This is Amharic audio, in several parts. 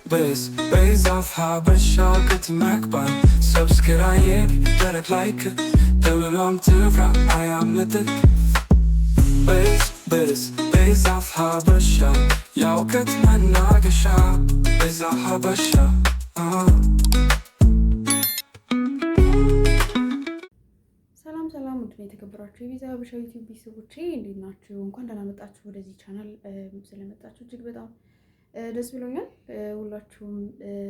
Base of Habesha Katmakban Subscribe Direct like Develop to I am with it Base of Habesha Yaukat Managasha Base of Habesha ሰላም ውድ የተከበራችሁ የቪዛ ሀበሻ ዩቲዩብ ቤተሰቦቼ እንዴት ናችሁ? እንኳን ደህና መጣችሁ ወደዚህ ቻናል። ስለመጣችሁ እጅግ በጣም ደስ ብሎኛል። ሁላችሁም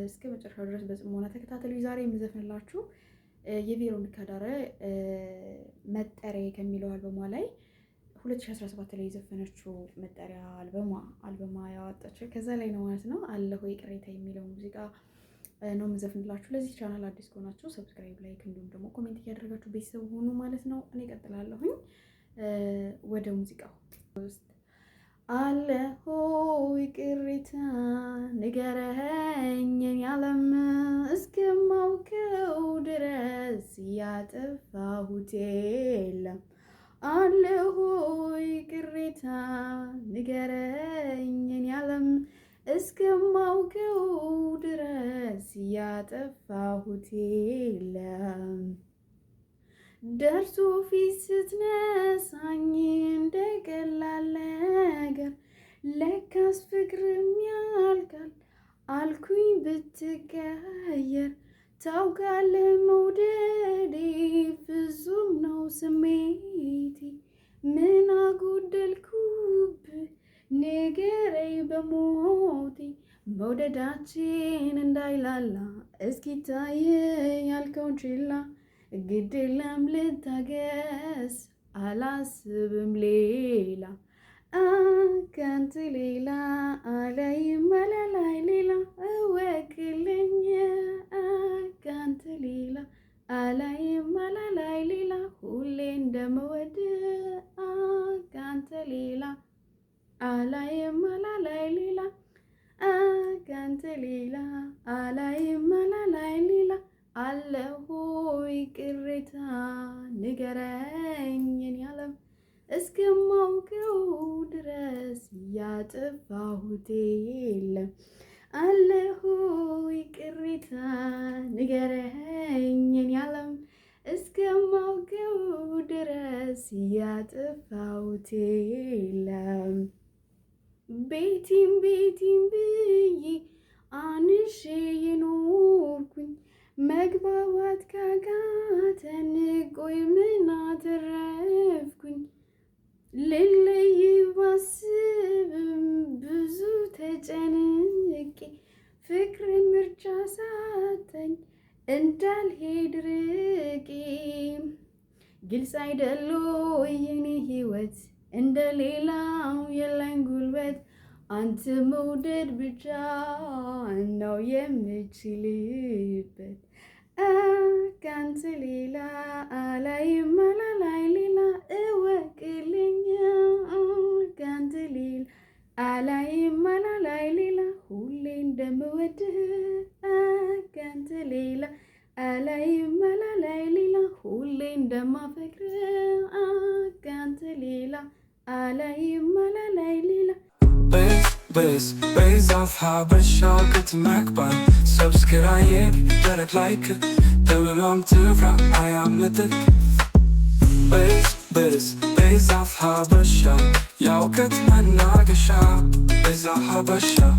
እስከ መጨረሻው ድረስ በጽሞና ተከታተሉ። ዛሬ የምዘፍንላችሁ የቬሮኒካ ዳረ መጠሪያ ከሚለው አልበሟ ላይ 2017 ላይ የዘፈነችው መጠሪያ አልበሟ ያወጣችው ከዛ ላይ ነው ማለት ነው። አለሁ ቅሬታ የሚለው ሙዚቃ ነው የምዘፍንላችሁ። ለዚህ ቻናል አዲስ ከሆናችሁ ሰብስክራይብ፣ ላይክ እንዲሁም ደግሞ ኮሜንት እያደረጋችሁ ቤተሰብ ሆኑ ማለት ነው። እኔ እቀጥላለሁኝ ወደ ሙዚቃው ውስጥ አለሁ ቅሬታ ንገረኝ ያለም እስከማውቀው ድረስ ያጠፋሁት የለም። አለሁ ቅሬታ ንገረኝ ያለም እስከማውቀው ድረስ ያጠፋሁት የለም። ደርሶ ፊት ስትነሳኝ እንደ ቀላል ነገር ለካስ ፍቅርም ያልቃል አልኩኝ ብትቀየር። ታውቃለህ መውደዴ ፍጹም ነው ስሜቴ፣ ምን አጎደልኩብህ ንገረኝ በሞቴ። መውደዳችን እንዳይላላ እስኪታይ ያልከው ችላ፣ ግድ የለም ልታገስ አላስብም ሌላ። ካንተ ሌላ አላይም አላላይ ሌላ እወቅልኝ። ካንተ ሌላ አላይም አላላይ ሌላ ሁሌ እንደምወድ ካንተ ሌላ አላይም አላላይ ሌላ ካንተ ሌላ አላይም አላላይ ሌላ። አለሁ ቅሬታ ንገረኝ ያለም እስከማውቀው ድረስ ያጠፋሁት የለም። አለሁ ቅሬታ ንገረኝ ያለም እስከማውቀው ድረስ ያጠፋሁት የለም። ቤቲም ብዬ አንሼ የኖርኩኝ መግባባት ካቃተን ቆይ ምን አተረፍኩኝ? ልለይ ባስብም ብዙ ተጨንቄ ፍቅር ምርጫ ሳተኝ እንዳልሄድ ርቄ። ግልጽ አይደሎ የኔ ህይወት እንደሌላው የለኝ ጉልበት፣ አንተ መውደድ ብቻ ነው የምችልበት። ካንተ ሌላ አላይም አላላይ ሌላ እወቅልኝ። ካንተ ሌላ አላይም አላላይ ሌላ ሁሌ እንደምወድህ። ካንተ ሌላ አላይም አላላይ ሌላ ሁሌ እንደማፈቅር። ካንተ ሌላ አላይም አላላይ ሌላ። Base of Habesha Katmakban Subscribe Direct like Develop to I am with it Base of Habesha Yaukat Managasha Base of Habesha